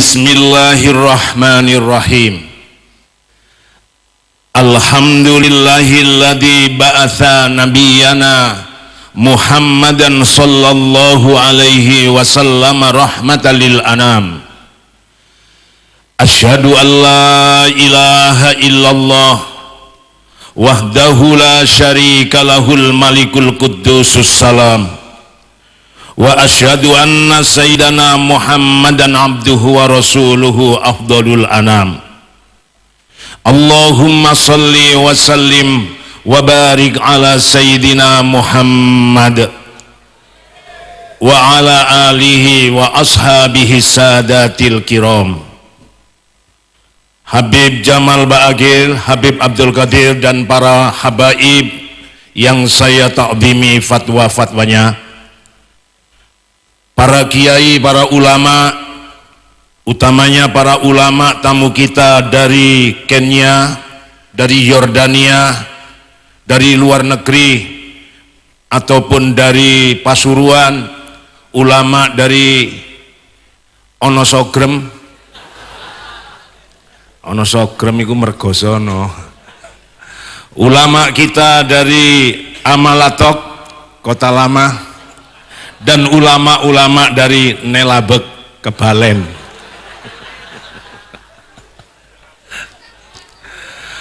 Bismillahirrahmanirrahim. Alhamdulillahilladzi ba'atha nabiyyana Muhammadan sallallahu alaihi wasallam rahmatan lil anam. Asyhadu an la ilaha illallah wahdahu la syarika lahul malikul quddusus salam. Wa asyhadu anna sayyidana Muhammadan abduhu wa rasuluhu afdalul anam. Allahumma salli wa sallim wa barik ala sayyidina Muhammad wa ala alihi wa ashabihi sadatil kiram. Habib Jamal Ba'agil, Habib Abdul Qadir dan para habaib yang saya ta'zimi fatwa-fatwanya, para kiai, para ulama, utamanya para ulama tamu kita dari Kenya, dari Yordania, dari luar negeri ataupun dari Pasuruan, ulama dari Onosogrem. Onosogrem iku mergosono. Ulama kita dari Amalatok, Kota Lama, dan ulama-ulama dari Nelabek, Kebalen.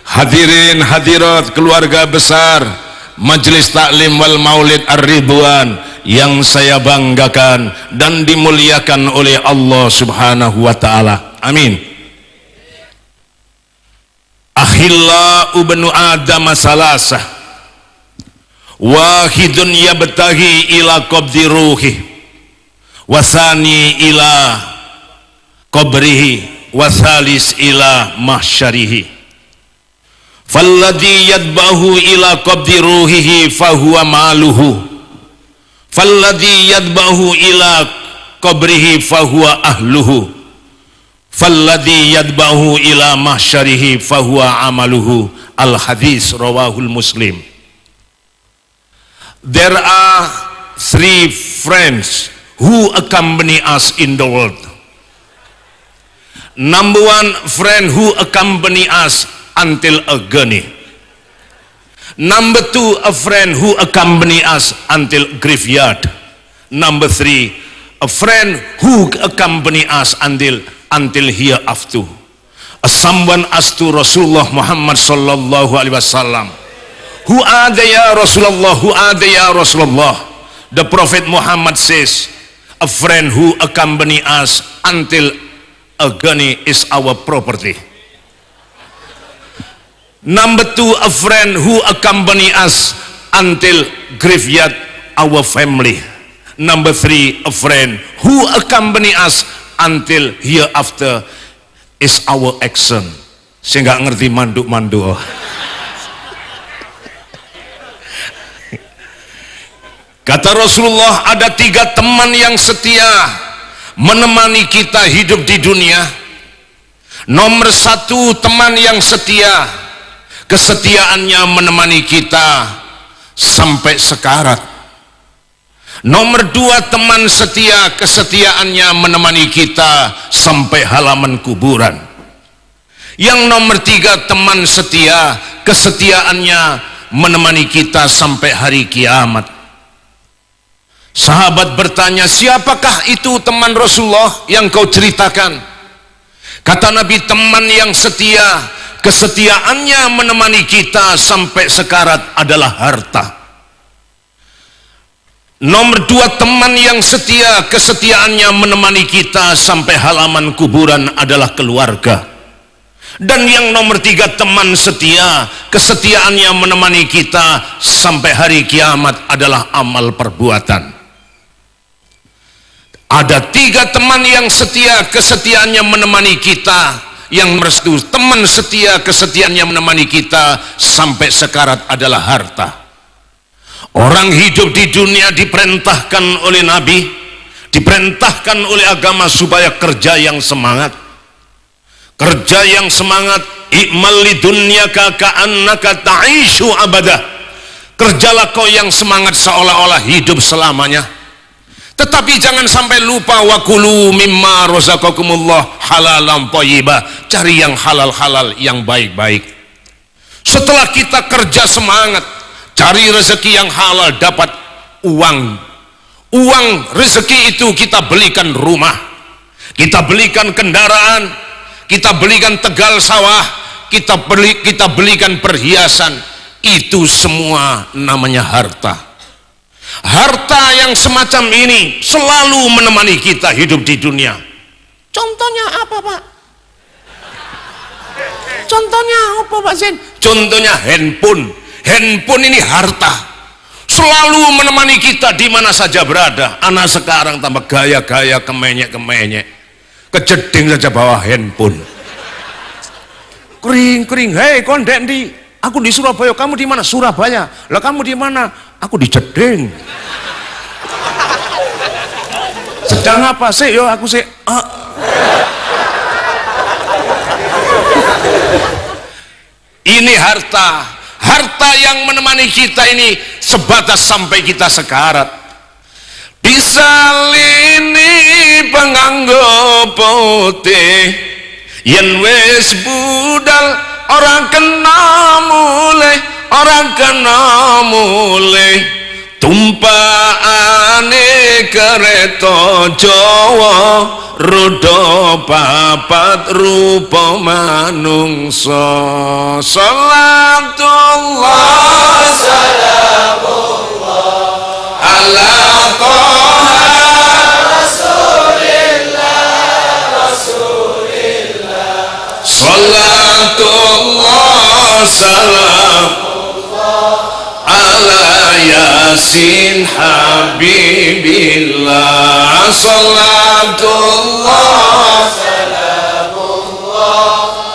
Hadirin hadirat keluarga besar Majelis Taklim wal Maulid Ar-Ridwan yang saya banggakan dan dimuliakan oleh Allah Subhanahu wa taala. Amin. Akhilla ubnu Adam salasah, wahidun yabtaghi ila qabdi ruhi, wasani ila qabrihi, wasalis ila mahsyarihi. Falladhi yadbahu ila qabdi ruhihi fahuwa maluhu, falladhi yadbahu ila qabrihi fahuwa ahluhu, falladhi yadbahu ila mahsyarihi fahuwa amaluhu. Al hadis rawahul Muslim. There are three friends who accompany us in the world. Number one friend who accompany us until agony. Number two, a friend who accompany us until graveyard. Number three, a friend who accompany us until hereafter. Someone asked to Rasulullah Muhammad sallallahu alaihi wasallam, who are they ya Rasulullah? Who are they ya Rasulullah? The Prophet Muhammad says, a friend who accompany us until agony is our property. Number two, a friend who accompany us until graveyard, our family. Number three, a friend who accompany us until hereafter is our action. Saya nggak ngerti mandu-mandu. Kata Rasulullah, ada tiga teman yang setia menemani kita hidup di dunia. Nomor satu, teman yang setia, kesetiaannya menemani kita sampai sekarat. Nomor dua, teman setia, kesetiaannya menemani kita sampai halaman kuburan. Yang nomor tiga, teman setia, kesetiaannya menemani kita sampai hari kiamat. Sahabat bertanya, siapakah itu teman Rasulullah yang kau ceritakan? Kata Nabi, teman yang setia, kesetiaannya menemani kita sampai sekarat adalah harta. Nomor dua, teman yang setia, kesetiaannya menemani kita sampai halaman kuburan adalah keluarga. Dan yang nomor tiga, teman setia, kesetiaannya menemani kita sampai hari kiamat adalah amal perbuatan. Ada tiga teman yang setia, kesetiaannya menemani kita. Yang merestu, teman setia, kesetiaannya menemani kita sampai sekarat adalah harta. Orang hidup di dunia diperintahkan oleh Nabi, diperintahkan oleh agama supaya kerja yang semangat. Kerja yang semangat, i'mal lidunyaka ka'annaka ta'ishu abadah. Kerjalah kau yang semangat seolah-olah hidup selamanya. Tetapi jangan sampai lupa, wa kulu mimma razaqakumullah halalan thayyibah. Cari yang halal-halal, yang baik-baik. Setelah kita kerja semangat cari rezeki yang halal, dapat uang. Uang rezeki itu kita belikan rumah, kita belikan kendaraan, kita belikan tegal sawah, kita belikan perhiasan. Itu semua namanya harta. Harta yang semacam ini selalu menemani kita hidup di dunia. Contohnya apa, Pak? Contohnya apa, Pak Zain? Contohnya handphone. Handphone ini harta, selalu menemani kita di mana saja berada. Anak sekarang tambah gaya-gaya, kemenyek-kemenyek, kejeding saja bawa handphone. Kering-kering, hei kondek di, aku di Surabaya, kamu di mana? Surabaya. Lah kamu di mana? Aku di Jeding. Sedang apa sih? Yo aku sih. Ini harta, harta yang menemani kita ini sebatas sampai kita sekarat. Disalini penganggo putih, yen wis budal orang kena mulai, orang kena mulai. Tumpaane kereta Jawa, roda papat rupa manungsa. Salatullah salamullah ala Toha Rasulillah. Salatullah salamullah ala Yasin Habibillah. Salatullah salamullah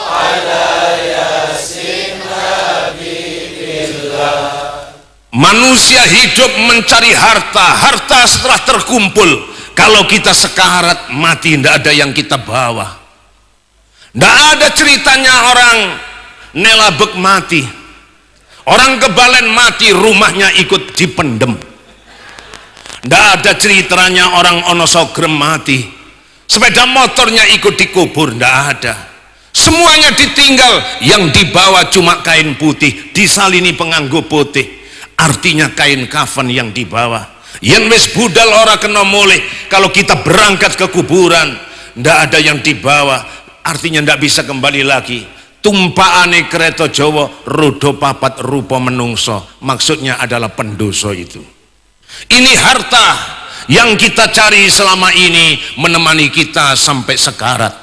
ala Yasin Habibillah. Manusia hidup mencari harta. Harta setelah terkumpul, kalau kita sekarat mati, tidak ada yang kita bawa. Tidak ada ceritanya orang nelabek mati, orang kebalen mati, rumahnya ikut dipendem. Tidak ada ceritanya orang onosogrem mati, sepeda motornya ikut dikubur. Tidak ada. Semuanya ditinggal, yang dibawa cuma kain putih, disalini penganggo putih, artinya kain kafan yang dibawa. Yang wis budal ora kena mulih. Kalau kita berangkat ke kuburan, tidak ada yang dibawa, artinya tidak bisa kembali lagi. Tumpaane kereta Jawa, roda papat rupa menungso, maksudnya adalah pendosa itu. Ini harta yang kita cari selama ini menemani kita sampai sekarat.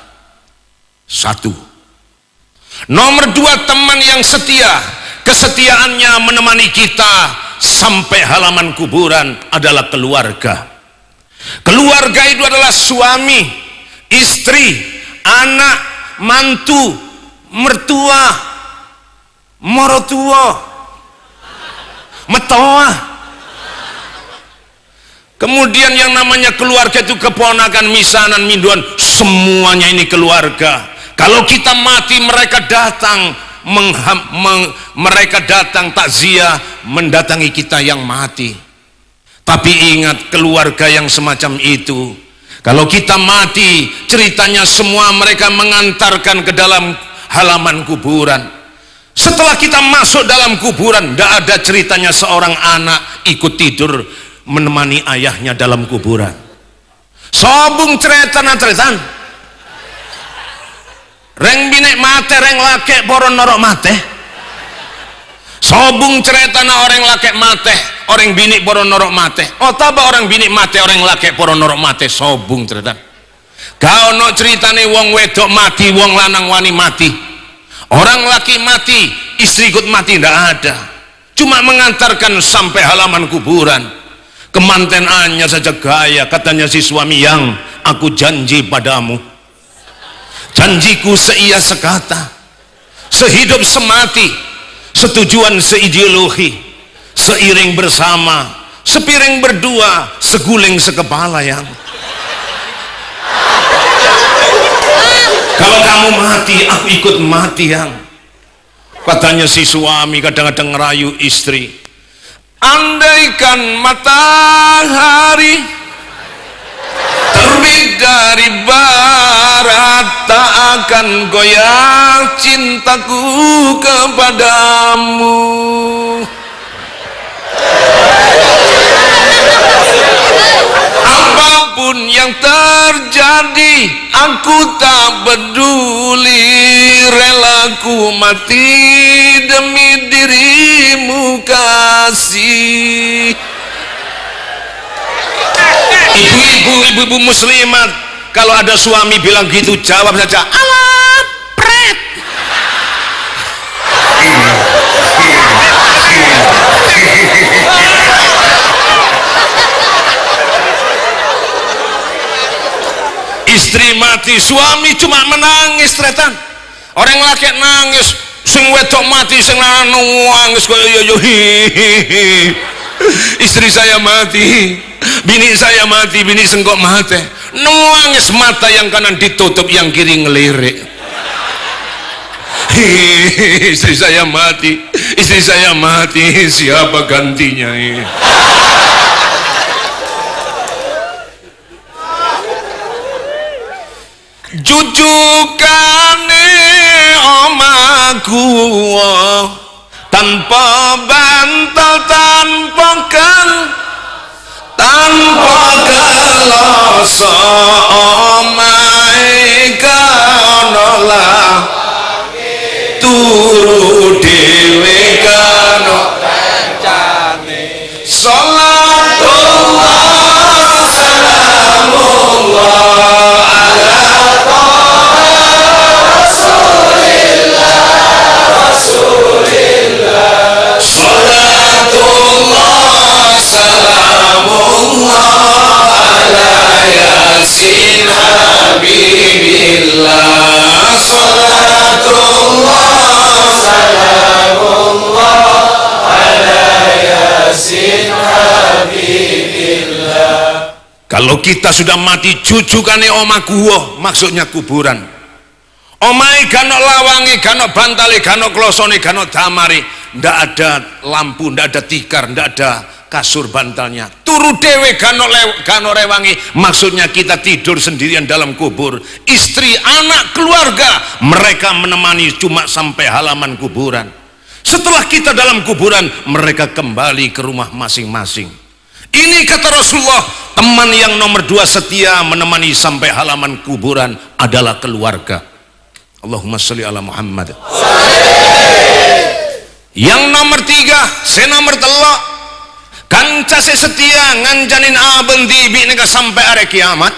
Satu. Nomor dua, teman yang setia. Kesetiaannya menemani kita sampai halaman kuburan adalah keluarga. Keluarga itu adalah suami, istri, anak, mantu, mertua, morotua, metoa. Kemudian yang namanya keluarga itu keponakan, misanan, minduan, semuanya ini keluarga. Kalau kita mati, mereka datang mereka datang takziah mendatangi kita yang mati. Tapi ingat, keluarga yang semacam itu, kalau kita mati, ceritanya semua mereka mengantarkan ke dalam halaman kuburan. Setelah kita masuk dalam kuburan, tidak ada ceritanya seorang anak ikut tidur menemani ayahnya dalam kuburan. Sobung ceretan reng binek mate, reng lake poron norok mate. Sobung ceretana orang lake mate, orang binik poron norok mate. Oh taba orang binik mate, orang lake poron norok mate. Sobung ceretan. Kau no ceritane wong wedok mati, wong lanang wani mati. Orang laki mati, istri ikut mati, tidak ada. Cuma mengantarkan sampai halaman kuburan. Kemanten anyar saja gaya, katanya si suami, yang aku janji padamu, janjiku seia sekata, sehidup semati, setujuan seideologi, seiring bersama, sepiring berdua, seguling sekepala. Yang kalau kamu mati, aku ikut mati. Yang katanya si suami kadang-kadang ngerayu istri, andaikan matahari Terbit dari barat, tak akan goyah cintaku kepadamu. Apapun yang terjadi, aku tak peduli, relaku mati demi dirimu kasih. Ibu-ibu muslimat, kalau ada suami bilang gitu, jawab saja, alah pret. Istri mati, suami cuma menangis tretan. Orang laki nangis, sing wedok mati, sing lanang nangis kaya yo hihihi. Istri saya mati, bini saya mati, bini sengkok mati, nangis, mata yang kanan ditutup, yang kiri ngelirik. Istri saya mati, istri saya mati, siapa gantinya ini? Jujukane omaku tanpa bantal, tanpa geloso, omahe kanolah turu dhewe kano kancane. Salatullah salamullah Yasin Habibillah, salatullah salamullah ala Yasin Habibillah. Kalau kita sudah mati, jujukane omah guwa, maksudnya kuburan. Omahe gano lawangi, gano bantale, gano klosone, gano damare, ndak ada lampu, ndak ada tikar, ndak ada kasur bantalnya, turu dewe gano rewangi, maksudnya kita tidur sendirian dalam kubur. Istri, anak, keluarga, mereka menemani cuma sampai halaman kuburan. Setelah kita dalam kuburan, mereka kembali ke rumah masing-masing. Ini kata Rasulullah, teman yang nomor 2 setia menemani sampai halaman kuburan adalah keluarga. Allahumma sholli ala Muhammad. Yang nomor 3, se nomor 3, kanca setia nganjanin abendi bineka sampai hari kiamat.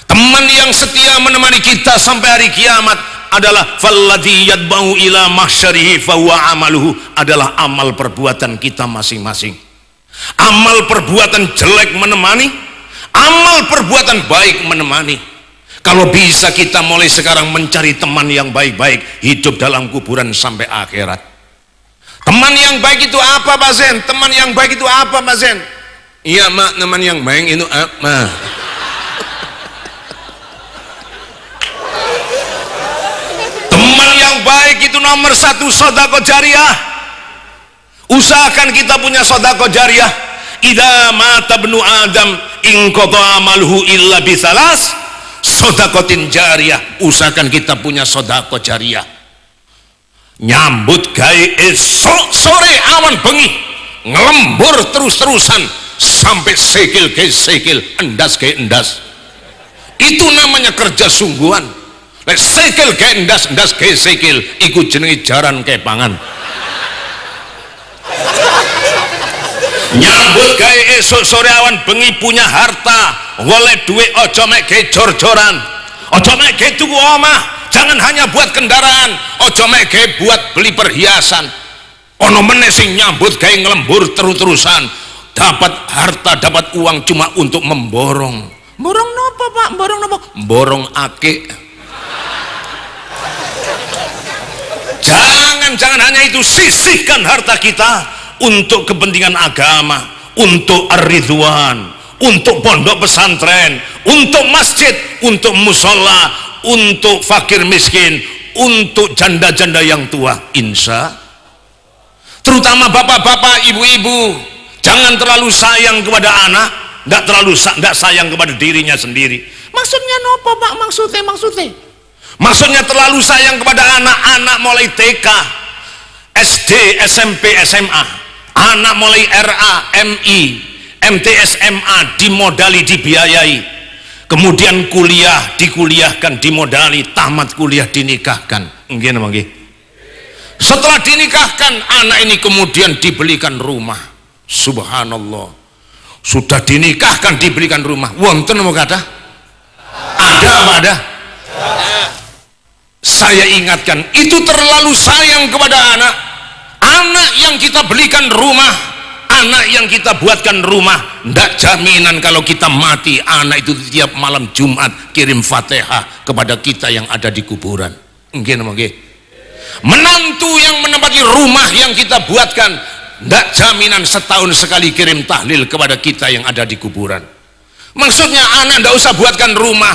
Teman yang setia menemani kita sampai hari kiamat adalah falladhi yadba'u ila mahsyarihi fahuwa amaluhu, adalah amal perbuatan kita masing-masing. Amal perbuatan jelek menemani, amal perbuatan baik menemani. Kalau bisa kita mulai sekarang mencari teman yang baik-baik, hidup dalam kuburan sampai akhirat. Teman yang baik itu apa Pak Zen? Teman yang baik itu apa Pak Zen? Iya mak, teman yang baik itu apa? Teman yang baik itu nomor 1 sedekah jariah. Usahakan kita punya sedekah jariah. Idza mata ibnu Adam inqata amaluhu illa bisalas sedekatin jariah. Usahakan kita punya sedekah jariah. Nyambut gawe esok sore awan bengi, ngelembur terus-terusan sampai sikil ke sikil, endas ke endas. Itu namanya kerja sungguhan. Lek sikil ke endas, endas ke sikil, iku jenenge jaran ke pangan. Nyambut gawe esok sore awan bengi, punya harta, golek duit, ojo mek ge jor-joran, ojo mek ge tuku omah. Jangan hanya buat kendaraan, ojo meke buat beli perhiasan. Ono meneh sing nyambut gawe ngelembur terus-terusan, dapat harta, dapat uang cuma untuk memborong. Borong nopo Pak? Borong nopo? Borong ake. Jangan hanya itu, sisihkan harta kita untuk kepentingan agama, untuk ar-ridwan, untuk pondok pesantren, untuk masjid, untuk musola, untuk fakir miskin, untuk janda-janda yang tua. Insya, terutama bapak-bapak, ibu-ibu, jangan terlalu sayang kepada anak. ndak sayang kepada dirinya sendiri. Maksudnya nopo Pak? Maksudnya terlalu sayang kepada anak-anak mulai TK, SD, SMP, SMA, anak mulai RA, MI, MTS, MA dimodali, dibiayai, kemudian kuliah dikuliahkan, dimodali, tamat kuliah dinikahkan. Nggih napa nggih? Setelah dinikahkan anak ini kemudian dibelikan rumah. Subhanallah. Sudah dinikahkan dibelikan rumah. Wonten apa kata? Ada apa ada? Saya ingatkan, itu terlalu sayang kepada anak. Anak yang kita belikan rumah, anak yang kita buatkan rumah, ndak jaminan kalau kita mati anak itu tiap malam Jumat kirim Fatihah kepada kita yang ada di kuburan. Nggih napa nggih? Menantu yang menempati rumah yang kita buatkan, ndak jaminan setahun sekali kirim tahlil kepada kita yang ada di kuburan. Maksudnya anak ndak usah buatkan rumah.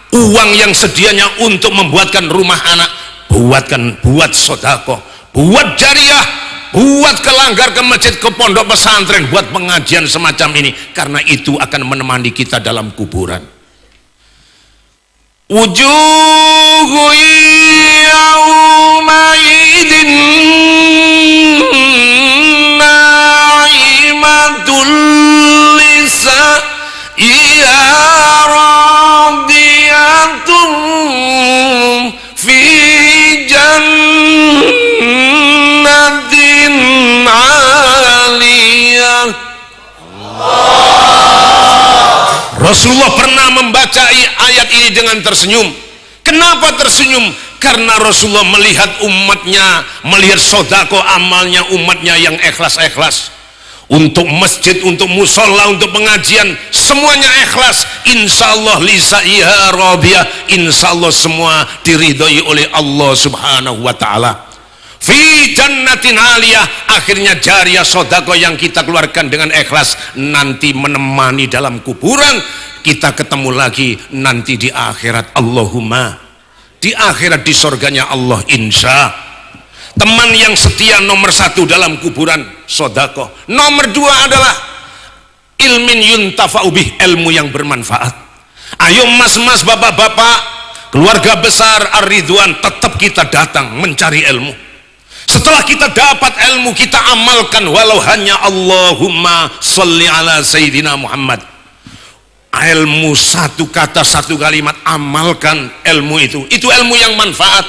Uang yang sedianya untuk membuatkan rumah anak, buat sedekah, buat jariah, buat kelanggar ke masjid, ke pondok pesantren, buat pengajian semacam ini, karena itu akan menemani kita dalam kuburan. Wujuhu yaumaidin na'imatul lisa iya radiyatun fi jannatin aliyah. Rasulullah pernah membaca ayat ini dengan tersenyum. Kenapa tersenyum? Karena Rasulullah melihat umatnya, melihat sodako amalnya umatnya yang ikhlas-ikhlas. Untuk masjid, untuk musola, untuk pengajian, semuanya ikhlas. Insyaallah lisaiha radiyah, insyaallah semua diridhoi oleh Allah subhanahu wa ta'ala. Fi jannatin aliyah, akhirnya jariah sodako yang kita keluarkan dengan ikhlas nanti menemani dalam kuburan. Kita ketemu lagi nanti di akhirat. Allahumma, di akhirat di surganya Allah, insya. Teman yang setia nomor satu dalam kuburan, sodako. Nomor dua adalah ilmin yuntafa'u bih, ilmu yang bermanfaat. Ayo mas-mas, bapak-bapak, keluarga besar Ar-Ridwan, tetap kita datang mencari ilmu. Setelah kita dapat ilmu, kita amalkan walau hanya Allahumma sholli ala Sayyidina Muhammad. Ilmu satu kata, satu kalimat, amalkan ilmu itu ilmu yang manfaat.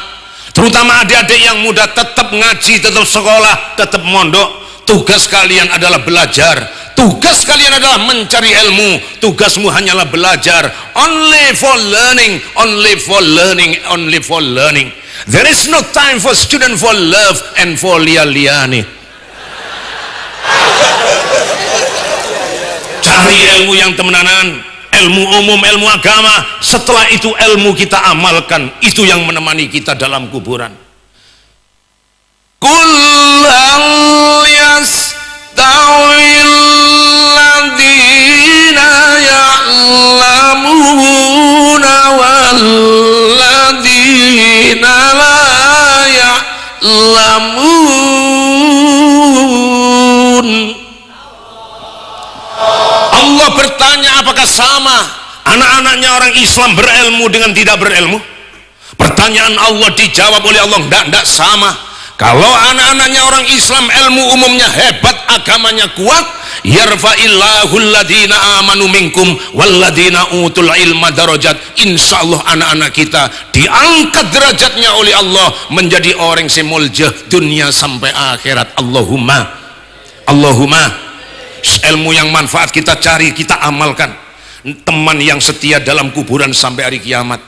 Terutama adik-adik yang muda, tetap ngaji, tetap sekolah, tetap mondok. Tugas kalian adalah belajar, tugas kalian adalah mencari ilmu. Tugasmu hanyalah belajar. Only for learning, only for learning, only for learning. There is no time for student for love and for liya-liyani. Cari ilmu yang temenanan, ilmu umum, ilmu agama. Setelah itu ilmu kita amalkan, itu yang menemani kita dalam kuburan. Qul hal yastawil ladina ya'lamuna wal ladina la ya'lamun. Allah bertanya, apakah sama anak-anaknya orang Islam berilmu dengan tidak berilmu? Pertanyaan Allah dijawab oleh Allah, tidak sama. Kalau anak-anaknya orang Islam ilmu umumnya hebat, agamanya kuat, yarfa'illahu alladhina amanu minkum walladhina utul ilma darajat. Insyaallah anak-anak kita diangkat derajatnya oleh Allah menjadi orang semuljah dunia sampai akhirat. Allahumma, Allahumma. Ilmu yang manfaat kita cari, kita amalkan. Teman yang setia dalam kuburan sampai hari kiamat.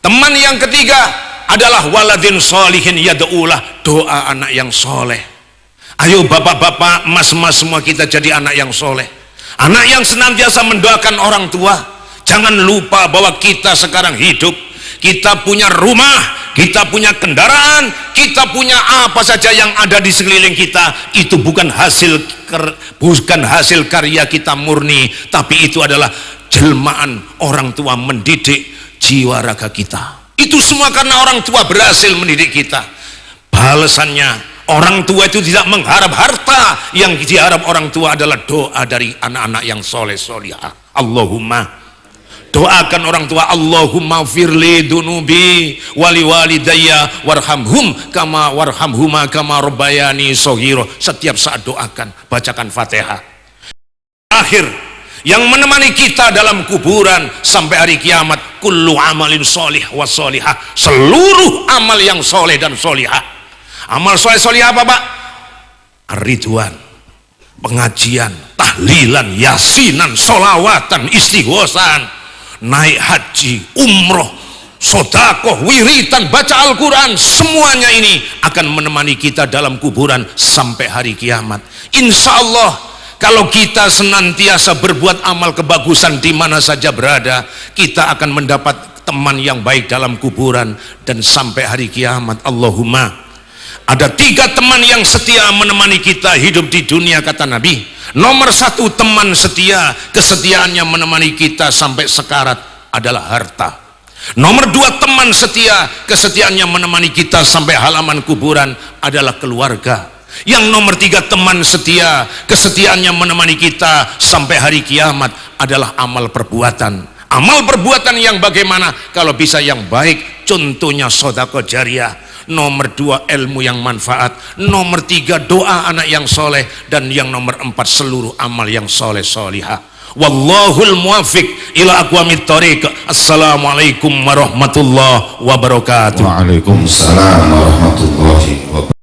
Teman yang ketiga adalah waladin sholihin yad'ulah, doa anak yang soleh. Ayo bapak-bapak, mas-mas, semua kita jadi anak yang soleh, anak yang senantiasa mendoakan orang tua. Jangan lupa bahwa kita sekarang hidup, kita punya rumah, kita punya kendaraan, kita punya apa saja yang ada di sekeliling kita. Itu bukan hasil karya kita murni, tapi itu adalah jelmaan orang tua mendidik jiwa raga kita. Itu semua karena orang tua berhasil mendidik kita. Balasannya, orang tua itu tidak mengharap harta, yang diharap orang tua adalah doa dari anak-anak yang soleh solihah. Allahumma. Doakan orang tua, Allahumma firli dunubi wali walidayya warhamhum kama warhamhuma kama rabbayani shaghira. Setiap saat doakan, bacakan Fatihah. Akhir yang menemani kita dalam kuburan sampai hari kiamat, kullu amalin sholih wa sholihah, seluruh amal yang soleh dan sholihah. Amal soleh sholihah apa Pak? Ridwan, pengajian, tahlilan, yasinan, solawatan, istighosan, naik haji, umroh, sodakoh, wiritan, baca Al-Quran, semuanya ini akan menemani kita dalam kuburan sampai hari kiamat. Insya Allah kalau kita senantiasa berbuat amal kebagusan di mana saja berada, kita akan mendapat teman yang baik dalam kuburan dan sampai hari kiamat. Allahumma. Ada 3 teman yang setia menemani kita hidup di dunia, kata Nabi. Nomor 1 teman setia, kesetiaannya menemani kita sampai sekarat adalah harta. Nomor 2 teman setia, kesetiaannya menemani kita sampai halaman kuburan adalah keluarga. Yang nomor 3 teman setia, kesetiaannya menemani kita sampai hari kiamat adalah amal perbuatan. Amal perbuatan yang bagaimana? Kalau bisa yang baik, contohnya sedekah jariyah. Nomor 2 ilmu yang manfaat. Nomor 3 doa anak yang soleh. Dan yang nomor 4 seluruh amal yang soleh solihah. Wallahul muwafiq ila aqwamit thoriq. Assalamualaikum warahmatullahi wabarakatuh. Waalaikumsalam warahmatullahi wabarakatuh.